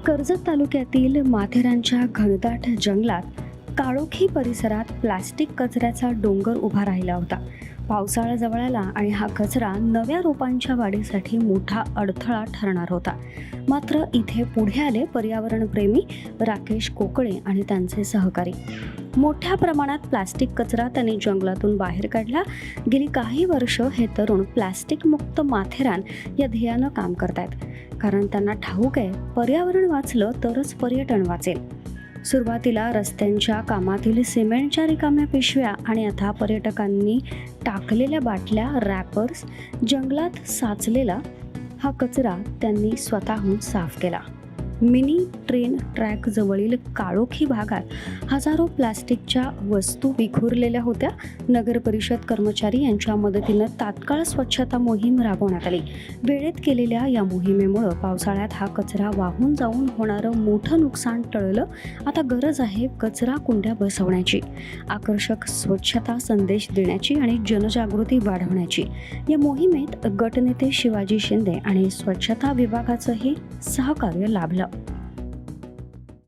कर्जत तालुक्यातील माथेरानच्या घनदाट जंगलात काळोखी परिसरात प्लास्टिक कचऱ्याचा डोंगर उभा राहिला होता. पावसाळा जवळ आला आणि हा कचरा नव्या रोपांच्या वाढीसाठी मोठा अडथळा ठरणार होता. मात्र इथे पुढे आले पर्यावरणप्रेमी राकेश कोकळे आणि त्यांचे सहकारी. मोठ्या प्रमाणात प्लास्टिक कचरा त्यांनी जंगलातून बाहेर काढला. गेली काही वर्ष हे तरुण प्लास्टिक मुक्त माथेरान या ध्येयानं काम करतायत, कारण त्यांना ठाऊक आहे पर्यावरण वाचलं तरच पर्यटन वाचेल. सुरुवातीला रस्त्यांच्या कामातील सिमेंटच्या रिकाम्या पिशव्या आणि आता पर्यटकांनी टाकलेल्या बाटल्या, रॅपर्स, जंगलात साचलेला हा कचरा त्यांनी स्वतःहून साफ केला. मिनी ट्रेन ट्रॅक जवळील काळोखी भागात हजारो प्लास्टिकच्या वस्तू विखुरलेल्या होत्या. नगर परिषद कर्मचारी यांच्या मदतीनं तात्काळ स्वच्छता मोहीम राबवण्यात आली. वेळेत केलेल्या या मोहिमेमुळे पावसाळ्यात हा कचरा वाहून जाऊन होणारं मोठं नुकसान टळलं. आता गरज आहे कचरा कुंड्या बसवण्याची, आकर्षक स्वच्छता संदेश देण्याची आणि जनजागृती वाढवण्याची. या मोहिमेत गटनेते शिवाजी शिंदे आणि स्वच्छता विभागाचंही सहकार्य लाभलं.